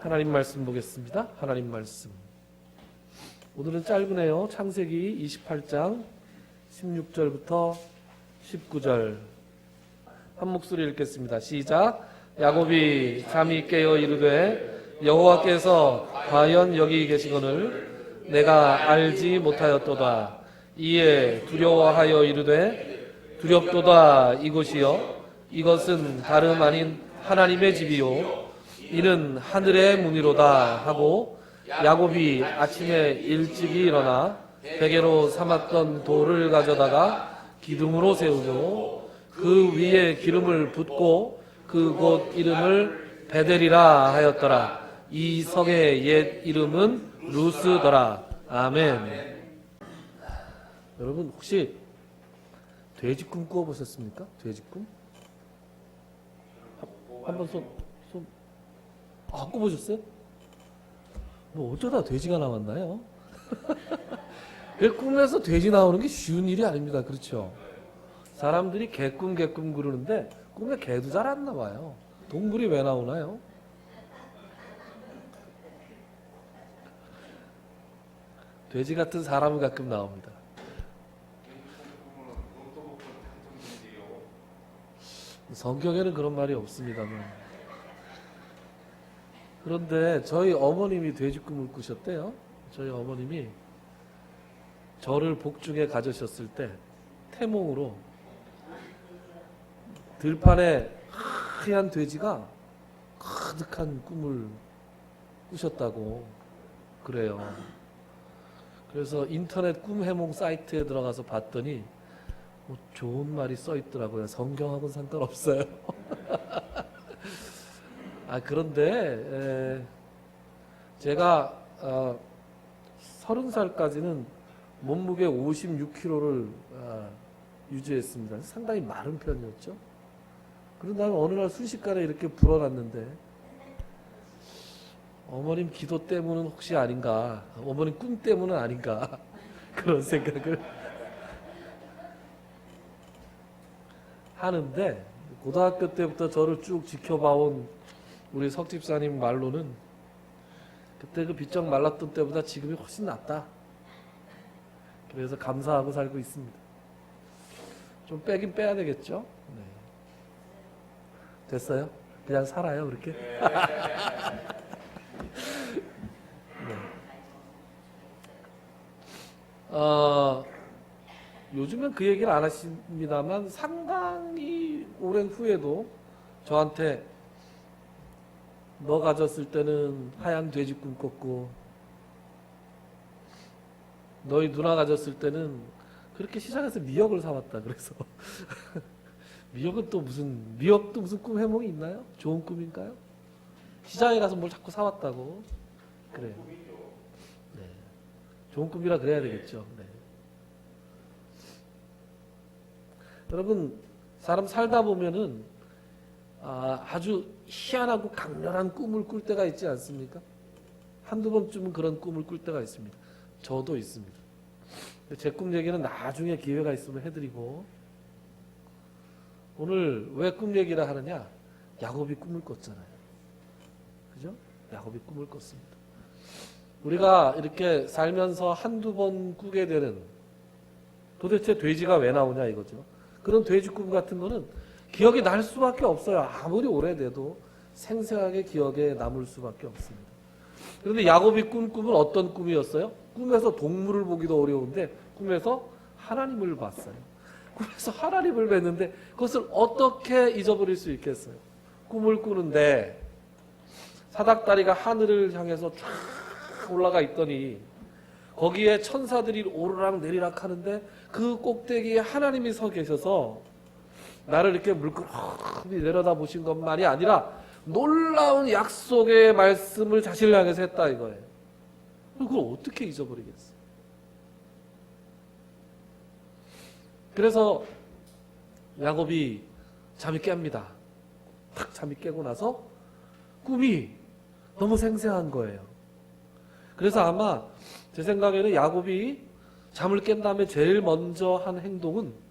하나님 말씀 보겠습니다. 하나님 말씀. 오늘은 짧으네요. 창세기 28장 16절부터 19절. 한 목소리 읽겠습니다. 시작. 야곱이 잠이 깨어 이르되 여호와께서 과연 여기 계시거늘 내가 알지 못하였도다. 이에 두려워하여 이르되 두렵도다. 이곳이여 이것은 다름 아닌 하나님의 집이요 이는 하늘의 문이로다 하고 야곱이 아침에 일찍이 일어나 베개로 삼았던 돌을 가져다가 기둥으로 세우고 그 위에 기름을 붓고 그곳 이름을 베델이라 하였더라. 이 성의 옛 이름은 루스더라. 아멘. 여러분 혹시 돼지꿈 꾸어보셨습니까? 돼지꿈? 한번 손 꾸어보셨어요? 뭐 어쩌다 돼지가 나왔나요? 꿈에서 돼지 나오는 게 쉬운 일이 아닙니다. 그렇죠? 사람들이 개꿈 그러는데 꿈에 개도 잘 안 나와요. 동물이 왜 나오나요? 돼지 같은 사람은 가끔 나옵니다. 성경에는 그런 말이 없습니다만. 그런데 저희 어머님이 돼지꿈을 꾸셨대요. 저희 어머님이 저를 복중에 가져셨을 때 태몽으로 들판에 하얀 돼지가 가득한 꿈을 꾸셨다고 그래요. 그래서 인터넷 꿈 해몽 사이트에 들어가서 봤더니 뭐 좋은 말이 써 있더라고요. 성경하고는 상관없어요. 그런데 제가 30살까지는 몸무게 56kg를 유지했습니다. 상당히 마른 편이었죠. 그런 다음에 어느 날 순식간에 이렇게 불어났는데 어머님 기도 때문은 혹시 아닌가, 어머님 꿈 때문은 아닌가 그런 생각을 하는데, 고등학교 때부터 저를 쭉 지켜봐온 우리 석 집사님 말로는 그때 그 비쩍 말랐던 때보다 지금이 훨씬 낫다. 그래서 감사하고 살고 있습니다. 좀 빼긴 빼야 되겠죠? 네. 됐어요? 그냥 살아요 그렇게? 네. 요즘은 그 얘기를 안 하십니다만 상당히 오랜 후에도 저한테 너 가졌을 때는 하얀 돼지 꿈 꿨고 너희 누나 가졌을 때는 그렇게 시장에서 미역을 사왔다. 그래서 미역은 또 미역도 무슨 꿈 해몽이 있나요? 좋은 꿈인가요? 시장에 가서 뭘 자꾸 사왔다고 그래요. 네. 좋은 꿈이라 그래야 되겠죠. 네. 여러분 사람 살다 보면은 아주 희한하고 강렬한 꿈을 꿀 때가 있지 않습니까? 한두 번쯤은 그런 꿈을 꿀 때가 있습니다. 저도 있습니다. 제 꿈 얘기는 나중에 기회가 있으면 해드리고, 오늘 왜 꿈 얘기를 하느냐? 야곱이 꿈을 꿨잖아요. 그죠? 야곱이 꿈을 꿨습니다. 우리가 이렇게 살면서 한두 번 꾸게 되는, 도대체 돼지가 왜 나오냐 이거죠. 그런 돼지 꿈 같은 거는 기억이 날 수밖에 없어요. 아무리 오래돼도 생생하게 기억에 남을 수밖에 없습니다. 그런데 야곱이 꾼 꿈은 어떤 꿈이었어요? 꿈에서 동물을 보기도 어려운데 꿈에서 하나님을 봤어요. 꿈에서 하나님을 뵀는데 그것을 어떻게 잊어버릴 수 있겠어요? 꿈을 꾸는데 사닥다리가 하늘을 향해서 쫙 올라가 있더니 거기에 천사들이 오르락 내리락 하는데 그 꼭대기에 하나님이 서 계셔서 나를 이렇게 물끄러미 내려다보신 것만이 아니라 놀라운 약속의 말씀을 자신을 향해서 했다 이거예요. 그걸 어떻게 잊어버리겠어요? 그래서 야곱이 잠이 깹니다. 탁 잠이 깨고 나서 꿈이 너무 생생한 거예요. 그래서 아마 제 생각에는 야곱이 잠을 깬 다음에 제일 먼저 한 행동은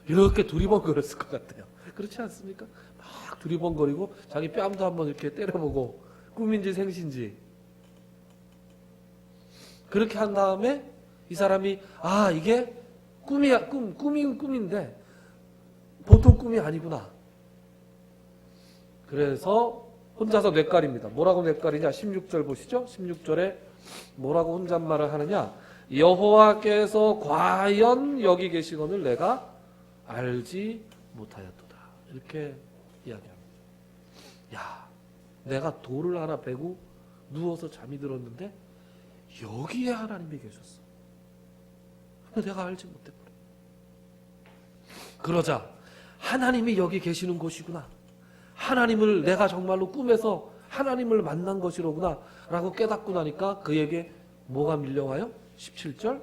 이렇게 두리번거렸을 것 같아요. 그렇지 않습니까? 막 두리번거리고 자기 뺨도 한번 이렇게 때려보고 꿈인지 생신지. 그렇게 한 다음에 이 사람이 이게 꿈이야, 꿈이면 꿈인데 보통 꿈이 아니구나. 그래서 혼자서 뇌까립니다. 뭐라고 뇌까리냐? 16절 보시죠. 16절에 뭐라고 혼잣말을 하느냐? 여호와께서 과연 여기 계시거늘 내가 알지 못하였도다. 이렇게 이야기합니다. 야, 내가 돌을 하나 베고 누워서 잠이 들었는데 여기에 하나님이 계셨어. 근데 내가 알지 못해버려. 그러자 하나님이 여기 계시는 곳이구나. 하나님을 내가 정말로 꿈에서 하나님을 만난 것이로구나 라고 깨닫고 나니까 그에게 뭐가 밀려와요? 17절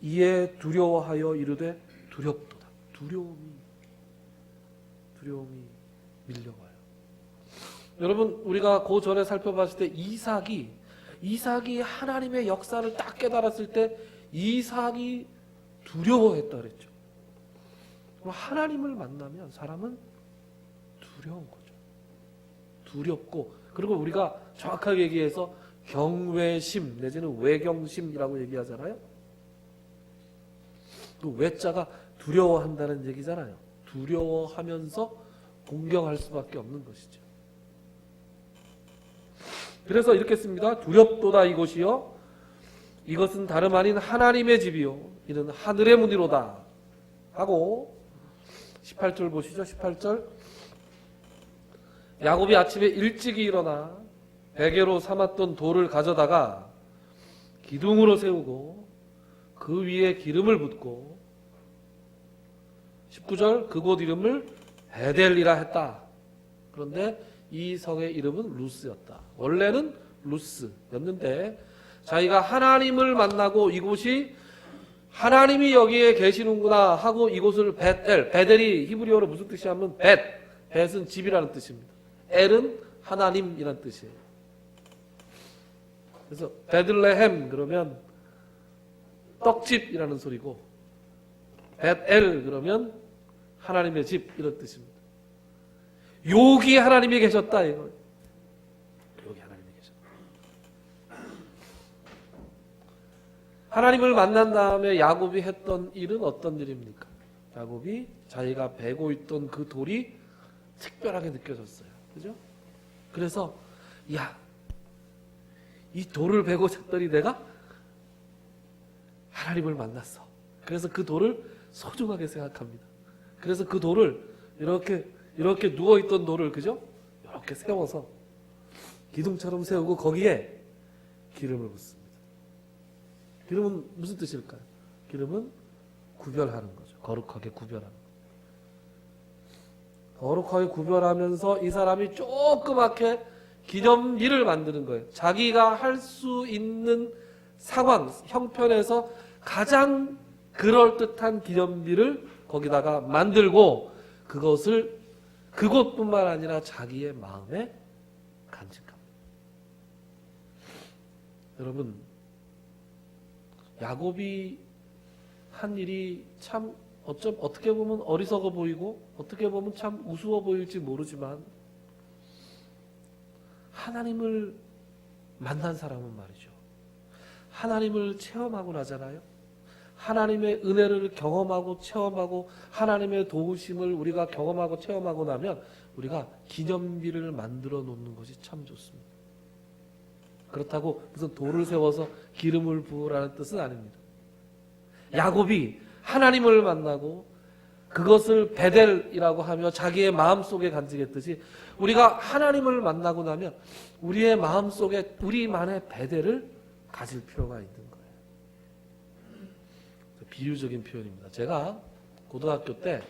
이에 두려워하여 이르되 두렵도다. 두려움이 밀려와요. 여러분, 우리가 그 전에 살펴봤을 때 이삭이 하나님의 역사를 딱 깨달았을 때 이삭이 두려워했다 그랬죠. 하나님을 만나면 사람은 두려운 거죠. 두렵고, 그리고 우리가 정확하게 얘기해서 경외심 내지는 외경심이라고 얘기하잖아요. 그 외자가 두려워한다는 얘기잖아요. 두려워하면서 공경할 수밖에 없는 것이죠. 그래서 이렇게 씁니다. 두렵도다 이곳이요, 이것은 다름 아닌 하나님의 집이요, 이는 하늘의 문이로다 하고 18절 보시죠. 18절 야곱이 아침에 일찍이 일어나 베개로 삼았던 돌을 가져다가 기둥으로 세우고 그 위에 기름을 붓고 19절 그곳 이름을 베델이라 했다. 그런데 이 성의 이름은 루스였다. 원래는 루스였는데 자기가 하나님을 만나고 이곳이 하나님이 여기에 계시는구나 하고 이곳을 베델이 히브리어로 무슨 뜻이냐면 벳은 집이라는 뜻입니다. 엘은 하나님이라는 뜻이에요. 그래서 베들레헴 그러면 떡집이라는 소리고 벳엘 그러면 하나님의 집 이런 뜻입니다. 여기 하나님이 계셨다 이거. 여기 하나님이 계셨다. 하나님을 만난 다음에 야곱이 했던 일은 어떤 일입니까? 야곱이 자기가 베고 있던 그 돌이 특별하게 느껴졌어요. 그죠? 그래서 이 돌을 베고 잤더니 내가 하나님을 만났어. 그래서 그 돌을 소중하게 생각합니다. 그래서 그 돌을 이렇게 누워있던 돌을 그죠? 이렇게 세워서 기둥처럼 세우고 거기에 기름을 붓습니다. 기름은 무슨 뜻일까요? 기름은 구별하는 거죠. 거룩하게 구별하는 거죠. 거룩하게 구별하면서 이 사람이 조그맣게 기념비를 만드는 거예요. 자기가 할 수 있는 상황, 형편에서 가장 그럴듯한 기념비를 거기다가 만들고 그것을 그것뿐만 아니라 자기의 마음에 간직합니다. 여러분, 야곱이 한 일이 참 어떻게 보면 어리석어 보이고 어떻게 보면 참 우스워 보일지 모르지만 하나님을 만난 사람은 말이죠. 하나님을 체험하고 나잖아요. 하나님의 은혜를 경험하고 체험하고 하나님의 도우심을 우리가 경험하고 체험하고 나면 우리가 기념비를 만들어 놓는 것이 참 좋습니다. 그렇다고 무슨 돌을 세워서 기름을 부으라는 뜻은 아닙니다. 야곱이 하나님을 만나고 그것을 베델이라고 하며 자기의 마음속에 간직했듯이 우리가 하나님을 만나고 나면 우리의 마음속에 우리만의 베델을 가질 필요가 있는 거예요. 비유적인 표현입니다. 제가 고등학교 때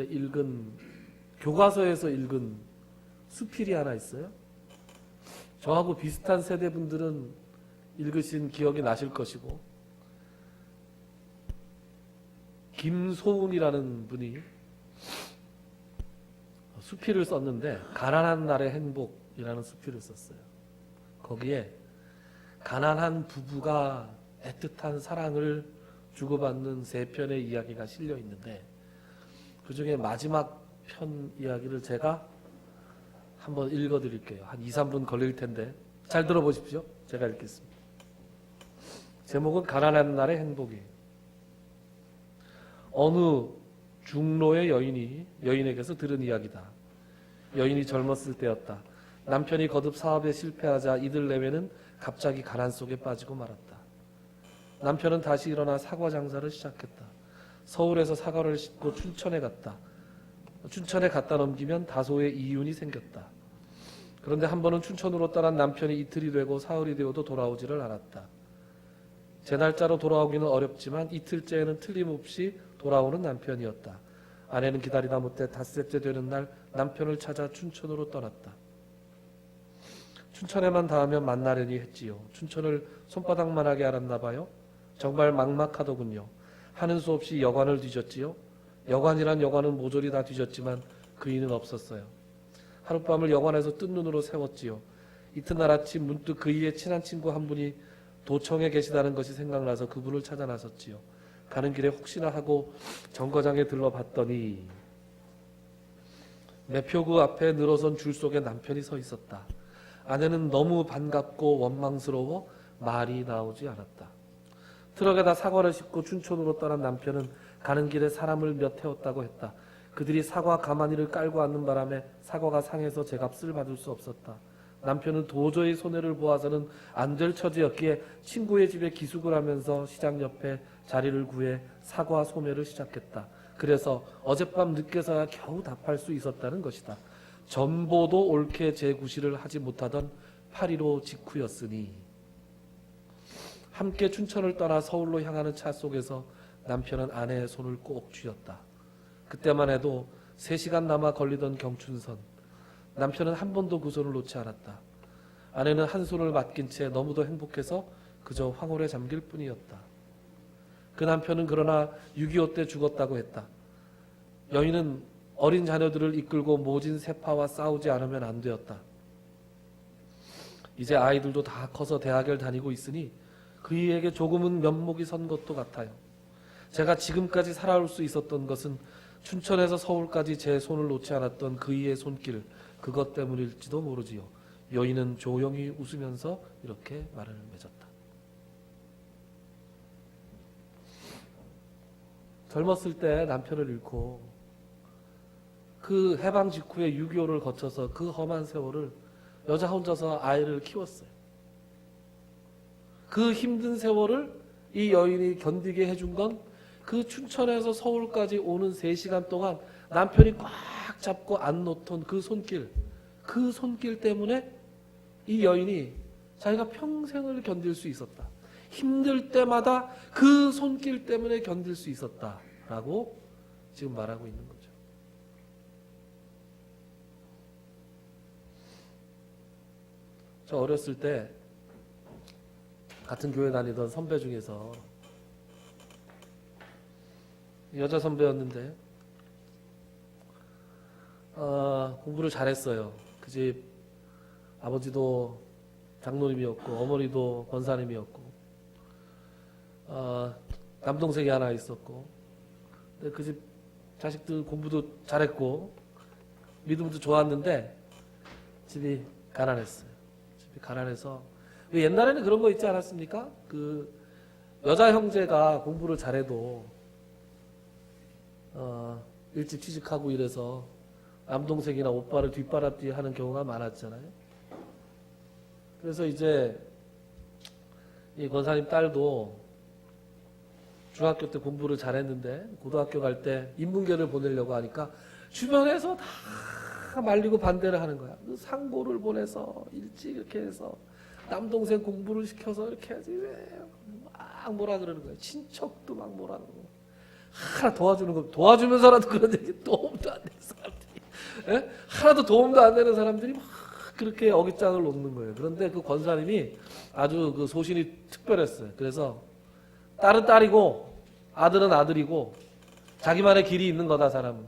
읽은 교과서에서 읽은 수필이 하나 있어요. 저하고 비슷한 세대분들은 읽으신 기억이 나실 것이고 김소운이라는 분이 수필을 썼는데 가난한 날의 행복이라는 수필을 썼어요. 거기에 가난한 부부가 애틋한 사랑을 주고받는 세 편의 이야기가 실려 있는데 그 중에 마지막 편 이야기를 제가 한번 읽어드릴게요. 한 2, 3분 걸릴 텐데 잘 들어보십시오. 제가 읽겠습니다. 제목은 가난한 날의 행복이. 어느 중로의 여인에게서 들은 이야기다. 여인이 젊었을 때였다. 남편이 거듭 사업에 실패하자 이들 내외는 갑자기 가난 속에 빠지고 말았다. 남편은 다시 일어나 사과 장사를 시작했다. 서울에서 사과를 싣고 춘천에 갔다. 춘천에 갖다 넘기면 다소의 이윤이 생겼다. 그런데 한 번은 춘천으로 떠난 남편이 이틀이 되고 사흘이 되어도 돌아오지를 않았다. 제 날짜로 돌아오기는 어렵지만 이틀째에는 틀림없이 돌아오는 남편이었다. 아내는 기다리다 못해 닷새째 되는 날 남편을 찾아 춘천으로 떠났다. 춘천에만 닿으면 만나려니 했지요. 춘천을 손바닥만하게 알았나 봐요. 정말 막막하더군요. 하는 수 없이 여관을 뒤졌지요. 여관이란 여관은 모조리 다 뒤졌지만 그이는 없었어요. 하룻밤을 여관에서 뜬 눈으로 세웠지요. 이튿날 아침 문득 그이의 친한 친구 한 분이 도청에 계시다는 것이 생각나서 그분을 찾아 나섰지요. 가는 길에 혹시나 하고 정거장에 들러봤더니 매표구 앞에 늘어선 줄 속에 남편이 서 있었다. 아내는 너무 반갑고 원망스러워 말이 나오지 않았다. 트럭에다 사과를 싣고 춘천으로 떠난 남편은 가는 길에 사람을 몇 태웠다고 했다. 그들이 사과 가마니를 깔고 앉는 바람에 사과가 상해서 제값을 받을 수 없었다. 남편은 도저히 손해를 보아서는 안 될 처지였기에 친구의 집에 기숙을 하면서 시장 옆에 자리를 구해 사과 소매를 시작했다. 그래서 어젯밤 늦게서야 겨우 답할 수 있었다는 것이다. 전보도 옳게 재구시를 하지 못하던 8.15 직후였으니. 함께 춘천을 떠나 서울로 향하는 차 속에서 남편은 아내의 손을 꼭 쥐었다. 그때만 해도 3시간 남아 걸리던 경춘선. 남편은 한 번도 그 손을 놓지 않았다. 아내는 한 손을 맡긴 채 너무도 행복해서 그저 황홀에 잠길 뿐이었다. 그 남편은 그러나 6.25 때 죽었다고 했다. 여인은 어린 자녀들을 이끌고 모진 세파와 싸우지 않으면 안 되었다. 이제 아이들도 다 커서 대학을 다니고 있으니 그이에게 조금은 면목이 선 것도 같아요. 제가 지금까지 살아올 수 있었던 것은 춘천에서 서울까지 제 손을 놓지 않았던 그이의 손길, 그것 때문일지도 모르지요. 여인은 조용히 웃으면서 이렇게 말을 맺었다. 젊었을 때 남편을 잃고 그 해방 직후에 6.25를 거쳐서 그 험한 세월을 여자 혼자서 아이를 키웠어요. 그 힘든 세월을 이 여인이 견디게 해준 건 그 춘천에서 서울까지 오는 3시간 동안 남편이 꽉 잡고 안 놓던 그 손길 때문에 이 여인이 자기가 평생을 견딜 수 있었다. 힘들 때마다 그 손길 때문에 견딜 수 있었다라고 지금 말하고 있는 거죠. 저 어렸을 때 같은 교회 다니던 선배 중에서 여자 선배였는데 공부를 잘했어요. 그 집 아버지도 장로님이었고 어머니도 권사님이었고 남동생이 하나 있었고 그 집 자식들 공부도 잘했고 믿음도 좋았는데 집이 가난했어요. 집이 가난해서 옛날에는 그런 거 있지 않았습니까? 그 여자 형제가 공부를 잘해도 일찍 취직하고 이래서 남동생이나 오빠를 뒷바라지 하는 경우가 많았잖아요. 그래서 이제 이 권사님 딸도 중학교 때 공부를 잘했는데 고등학교 갈 때 인문계를 보내려고 하니까 주변에서 다 말리고 반대를 하는 거야. 그 상고를 보내서 일찍 이렇게 해서 남동생 공부를 시켜서 이렇게 해야지 왜 막 뭐라 그러는 거야. 친척도 막 뭐라 그러고 하나 도와주는 거 도와주면서라도 그런 얘기 도움도 안 되는 사람들이 하나도 도움도 안 되는 사람들이 막 그렇게 어깃장을 놓는 거예요. 그런데 그 권사님이 아주 그 소신이 특별했어요. 그래서 딸은 딸이고 아들은 아들이고 자기만의 길이 있는 거다 사람은.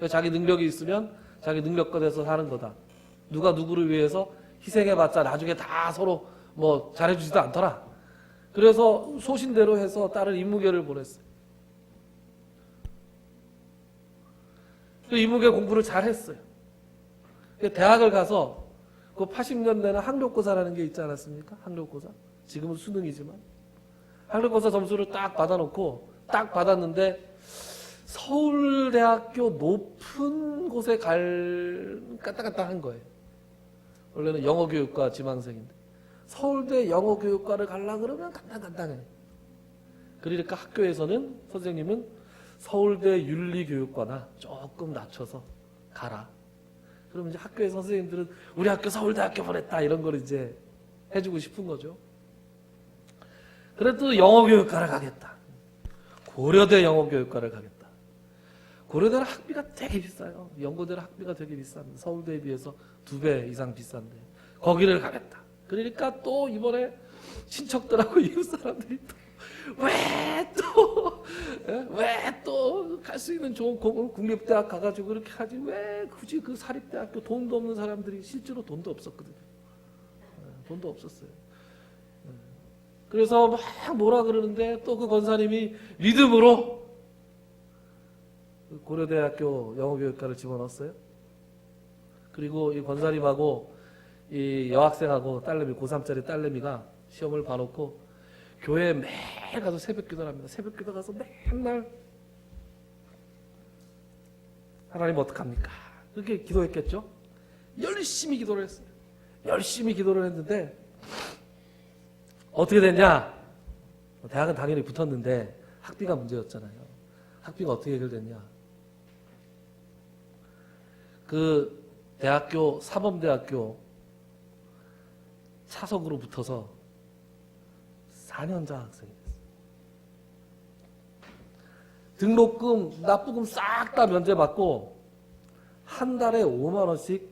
자기 능력이 있으면 자기 능력껏 해서 사는 거다. 누가 누구를 위해서 희생해봤자 나중에 다 서로 뭐 잘해주지도 않더라. 그래서 소신대로 해서 딸을 인문계를 보냈어요. 인문계 공부를 잘 했어요. 대학을 가서 그 80년대는 학력고사라는 게 있지 않았습니까? 학력고사. 지금은 수능이지만. 학력고사 점수를 딱 받아놓고 딱 받았는데 서울대학교 높은 곳에 까딱까딱 거예요. 원래는 영어교육과 지망생인데 서울대 영어교육과를 가려고 그러면 간당간당해. 그러니까 학교에서는 선생님은 서울대 윤리교육과나 조금 낮춰서 가라. 그러면 이제 학교의 선생님들은 우리 학교 서울대학교 보냈다 이런 걸 이제 해주고 싶은 거죠. 그래도 영어교육과를 가겠다. 고려대 영어교육과를 가겠다. 고려대는 학비가 되게 비싸요. 연고대는 학비가 되게 비싼데 서울대에 비해서 2배 이상 비싼데 거기를 가겠다. 그러니까 또 이번에 친척들하고 이웃 사람들이 왜 또 갈 수 있는 좋은 국립대학 가가지고 그렇게 하지 왜 굳이 그 사립대학교 돈도 없는 사람들이 실제로 돈도 없었거든요. 돈도 없었어요. 그래서 막 뭐라 그러는데 또 그 권사님이 믿음으로 고려대학교 영어교육과를 집어넣었어요. 그리고 이 권사님하고 이 여학생하고 딸내미 고3짜리 딸내미가 시험을 봐놓고 교회에 매일 가서 새벽기도를 합니다. 새벽기도 가서 맨날 하나님 어떡합니까? 그렇게 기도했겠죠? 열심히 기도를 했어요. 열심히 기도를 했는데 어떻게 됐냐? 대학은 당연히 붙었는데 학비가 문제였잖아요. 학비가 어떻게 해결됐냐? 그 대학교 사범대학교 차석으로 붙어서 4년자 학생이 됐어요. 등록금, 납부금 싹 다 면제받고 한 달에 5만 원씩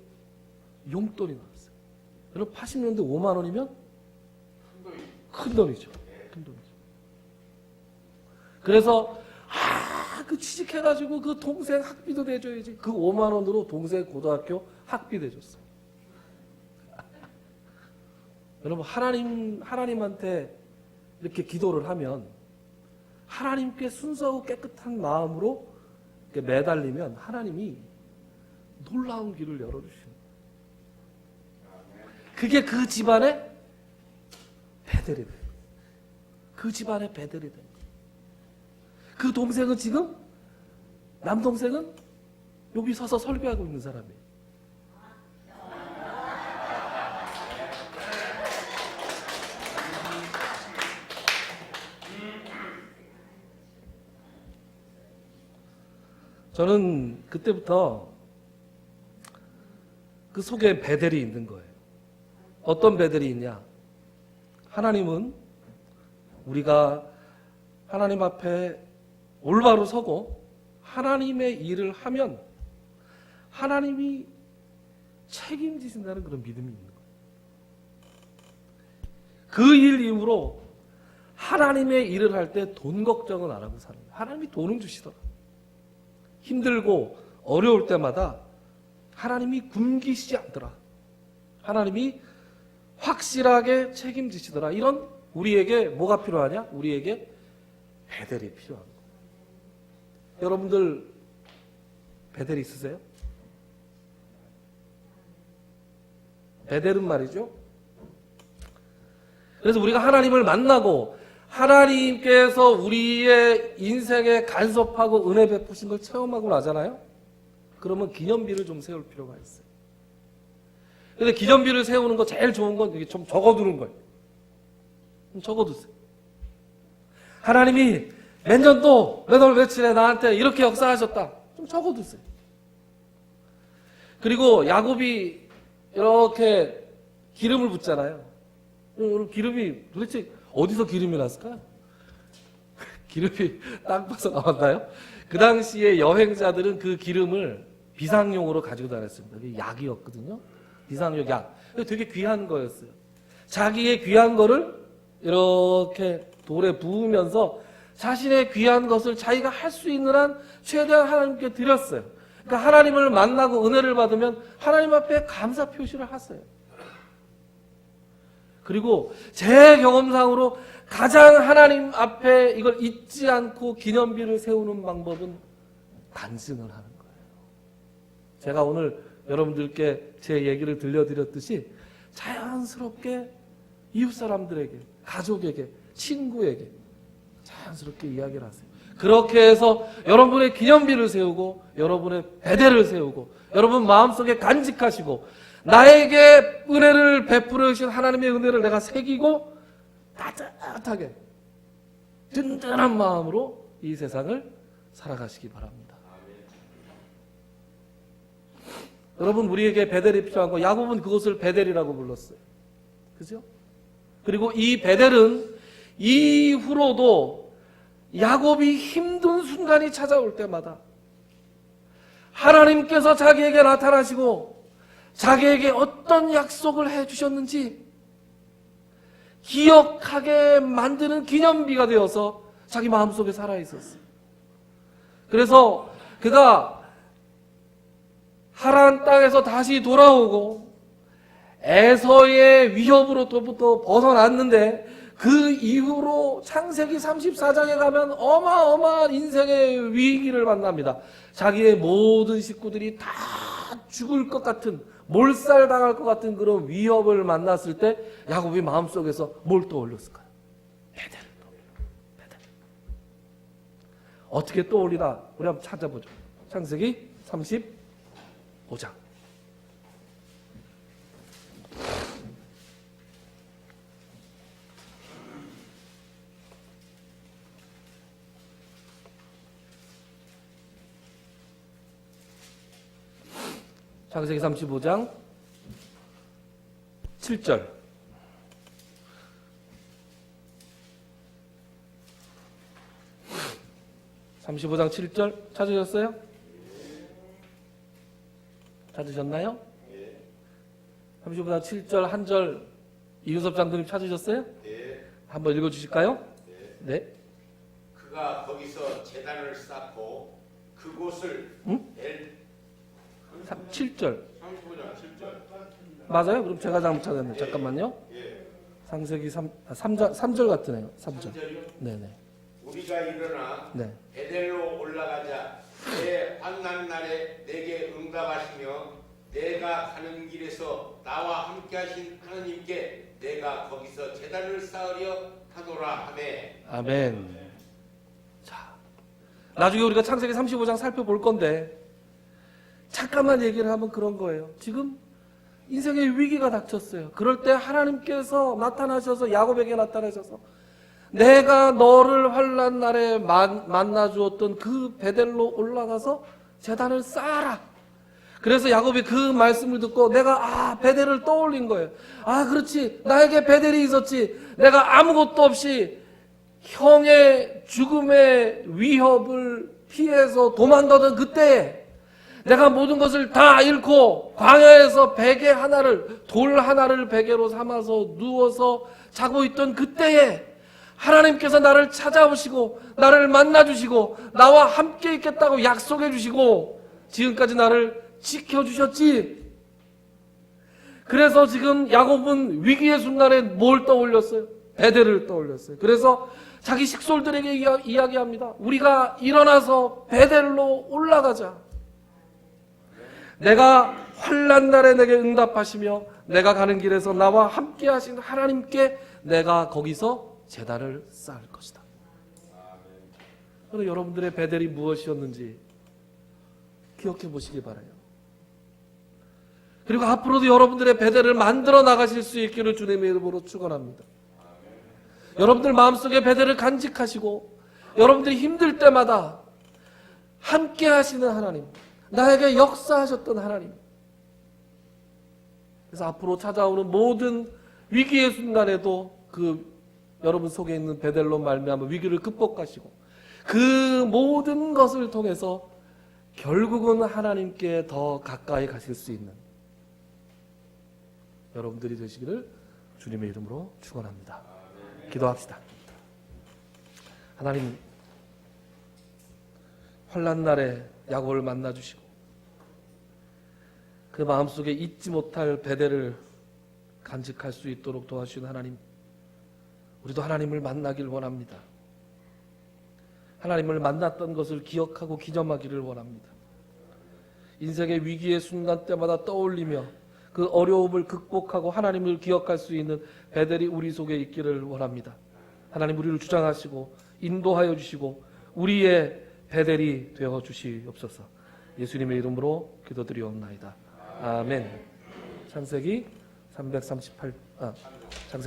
용돈이 나왔어요. 여러분 80년대 5만 원이면 큰 돈이죠. 큰 돈이죠. 그래서 그 취직해가지고 그 동생 학비도 내줘야지. 그 5만 원으로 동생 고등학교 학비 내줬어요. 여러분 하나님한테 이렇게 기도를 하면 하나님께 순수하고 깨끗한 마음으로 이렇게 매달리면 하나님이 놀라운 길을 열어주시는 거예요. 그게 그 집안의 베델이 돼요. 그 집안의 베델이 돼요. 그 동생은 지금 남동생은 여기 서서 설교하고 있는 사람이에요. 저는 그때부터 그 속에 베델이 있는 거예요. 어떤 베델이 있냐? 하나님은 우리가 하나님 앞에 올바로 서고 하나님의 일을 하면 하나님이 책임지신다는 그런 믿음이 있는 거예요. 그 일 이후로 하나님의 일을 할 때 돈 걱정은 안 하고 사는 거예요. 하나님이 돈은 주시더라. 힘들고 어려울 때마다 하나님이 굶기시지 않더라. 하나님이 확실하게 책임지시더라. 이런 우리에게 뭐가 필요하냐? 우리에게 베델이 필요한 거예요. 여러분들 베델 있으세요? 베델은 말이죠. 그래서 우리가 하나님을 만나고 하나님께서 우리의 인생에 간섭하고 은혜 베푸신 걸 체험하고 나잖아요. 그러면 기념비를 좀 세울 필요가 있어요. 근데 기념비를 세우는 거 제일 좋은 건 이게 좀 적어두는 거예요. 좀 적어두세요. 하나님이 몇 년도 몇 월 며칠에 나한테 이렇게 역사하셨다. 좀 적어두세요. 그리고 야곱이 이렇게 기름을 붓잖아요. 기름이 도대체 어디서 기름이 났을까요? 기름이 땅 파서 나왔나요? 그 당시에 여행자들은 그 기름을 비상용으로 가지고 다녔습니다. 그게 약이었거든요. 비상용 약. 되게 귀한 거였어요. 자기의 귀한 거를 이렇게 돌에 부으면서 자신의 귀한 것을 자기가 할 수 있는 한 최대한 하나님께 드렸어요. 그러니까 하나님을 만나고 은혜를 받으면 하나님 앞에 감사 표시를 하세요. 그리고 제 경험상으로 가장 하나님 앞에 이걸 잊지 않고 기념비를 세우는 방법은 간증을 하는 거예요. 제가 오늘 여러분들께 제 얘기를 들려드렸듯이 자연스럽게 이웃 사람들에게, 가족에게, 친구에게 자연스럽게 이야기를 하세요. 그렇게 해서 여러분의 기념비를 세우고 여러분의 배대를 세우고 여러분 마음속에 간직하시고 나에게 은혜를 베풀어 주신 하나님의 은혜를 내가 새기고 따뜻하게 든든한 마음으로 이 세상을 살아가시기 바랍니다. 여러분, 우리에게 베델이 필요한 거, 야곱은 그것을 베델이라고 불렀어요. 그죠? 그리고 이 베델은 이후로도 야곱이 힘든 순간이 찾아올 때마다 하나님께서 자기에게 나타나시고 자기에게 어떤 약속을 해주셨는지 기억하게 만드는 기념비가 되어서 자기 마음속에 살아있었어요. 그래서 그가 하란 땅에서 다시 돌아오고 에서의 위협으로부터 벗어났는데 그 이후로 창세기 34장에 가면 어마어마한 인생의 위기를 만납니다. 자기의 모든 식구들이 다 죽을 것 같은, 몰살당할 것 같은 그런 위협을 만났을 때 야곱이 마음속에서 뭘 떠올렸을까요? 베델을 떠올려요. 베델. 어떻게 떠올리나 우리 한번 찾아보죠. 창세기 35장. 창세기 35장 7절. (35장 7절) 찾으셨어요? 찾으셨나요? 35장 7절 한 절 이윤섭 장로님 찾으셨어요? 네. 한번 읽어주실까요? 네. 그가 거기서 제단을 쌓고 그곳을 7절 35장 7절 맞아요? 그럼 제가 잘못 찾았네요. 잠깐만요. 예. 창세기 3절 같으네요. 3절. 3절이요? 네네. 우리가 일어나 네. 베델로 올라가자. 내 환난 날에 내게 응답하시며 내가 가는 길에서 나와 함께하신 하나님께 내가 거기서 제단을 쌓으려 하노라 하매. 아멘. 자, 나중에 우리가 창세기 35장 살펴볼 건데 잠깐만 얘기를 하면 그런 거예요. 지금 인생의 위기가 닥쳤어요. 그럴 때 하나님께서 나타나셔서 야곱에게 나타나셔서 내가 너를 환난 날에 만나 주었던 그 베델로 올라가서 제단을 쌓아라. 그래서 야곱이 그 말씀을 듣고 내가 베델을 떠올린 거예요. 그렇지. 나에게 베델이 있었지. 내가 아무것도 없이 형의 죽음의 위협을 피해서 도망가던 그때에 내가 모든 것을 다 잃고 광야에서 베개 하나를, 돌 하나를 베개로 삼아서 누워서 자고 있던 그때에 하나님께서 나를 찾아오시고 나를 만나주시고 나와 함께 있겠다고 약속해 주시고 지금까지 나를 지켜주셨지. 그래서 지금 야곱은 위기의 순간에 뭘 떠올렸어요? 베델을 떠올렸어요. 그래서 자기 식솔들에게 이야기합니다. 우리가 일어나서 베델로 올라가자. 내가 환난 날에 내게 응답하시며 내가 가는 길에서 나와 함께 하신 하나님께 내가 거기서 제단을 쌓을 것이다. 그럼 여러분들의 베델이 무엇이었는지 기억해 보시기 바라요. 그리고 앞으로도 여러분들의 베델을 만들어 나가실 수 있기를 주님의 이름으로 축원합니다. 여러분들 마음속에 베델을 간직하시고 여러분들이 힘들 때마다 함께 하시는 하나님, 나에게 역사하셨던 하나님. 그래서 앞으로 찾아오는 모든 위기의 순간에도 그 여러분 속에 있는 베델로 말미암아 위기를 극복하시고 그 모든 것을 통해서 결국은 하나님께 더 가까이 가실 수 있는 여러분들이 되시기를 주님의 이름으로 축원합니다. 기도합시다. 하나님, 환난 날에 야곱을 만나주시고 그 마음속에 잊지 못할 베델을 간직할 수 있도록 도와주신 하나님, 우리도 하나님을 만나길 원합니다. 하나님을 만났던 것을 기억하고 기점하기를 원합니다. 인생의 위기의 순간 때마다 떠올리며 그 어려움을 극복하고 하나님을 기억할 수 있는 베델이 우리 속에 있기를 원합니다. 하나님 우리를 주장하시고 인도하여 주시고 우리의 베델이 되어 주시옵소서. 예수님의 이름으로 기도드리옵나이다. 아멘. 창세기 338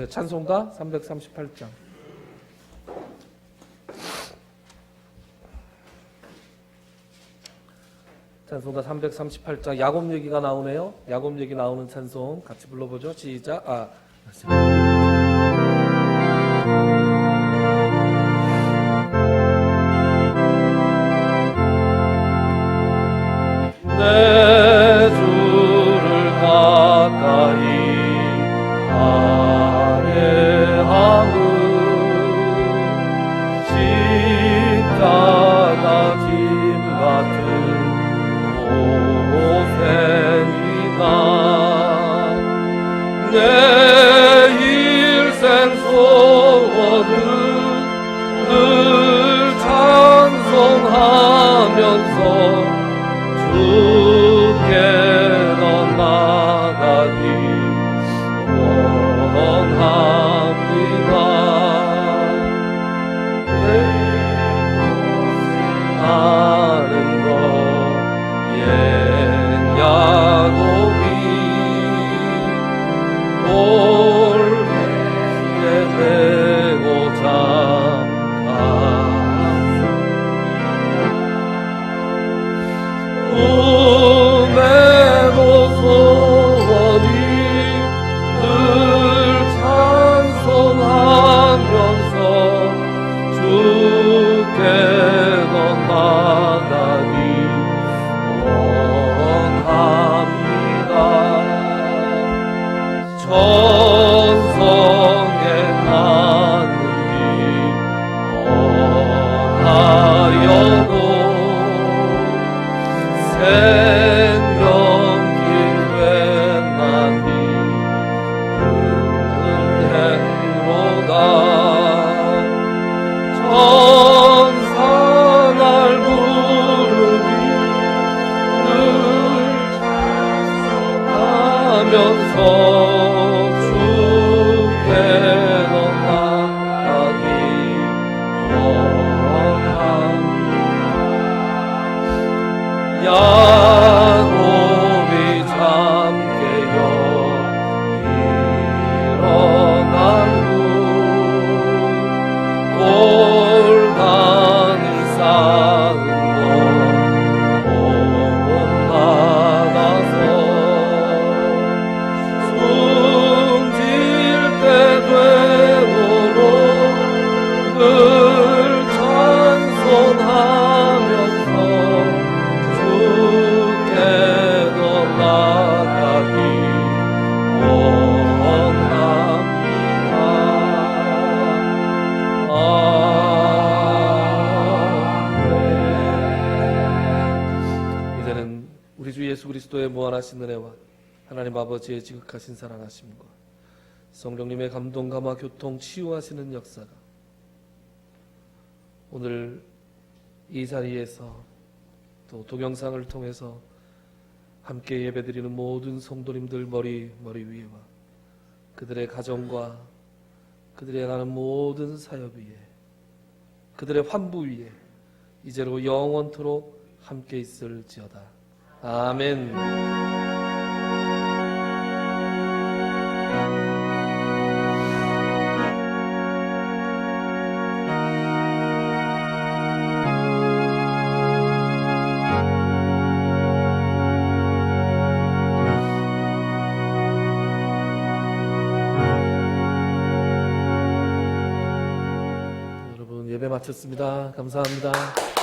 찬송가 338장. 찬송가 338장 야곱 얘기가 나오네요. 야곱 얘기 나오는 찬송 같이 불러보죠. 시작. 내 주를 가까이 아뢰하는 십자가 짐 같은 고생이나 내 일생 소원을 늘 찬송하면서 주께 더 나가기 원합니다. 하는 것 옛 야곱이 돌에 대고 잠깐 꿈에도 소원이 늘 찬송하면서 주께 더 나가기 원합니다. 천성에 가는 길 뻔하여도 생명길 된 나비 은혜로다. 천사 날 부르니 늘 찬송하면서 주께 더 나가기 원합니다. 야곱이 잠 깨어 일어난 후 골단을 쌓은 것 본받아서 숨질 때 되도록 늘 찬송하면서 주께 더 나가기 원합니다. 아멘. 이제는 우리 주 예수 그리스도의 무한하신 은혜와 하나님 아버지의 지극하신 사랑하심과 성령님의 감동, 감화, 교통, 치유하시는 역사가 오늘 이 자리에서 또 동영상을 통해서 함께 예배드리는 모든 성도님들 머리 위에와 그들의 가정과 그들의 가는 모든 사역 위에 그들의 환부 위에 이제로 영원토록 함께 있을지어다. 아멘. 예배 마쳤습니다. 감사합니다.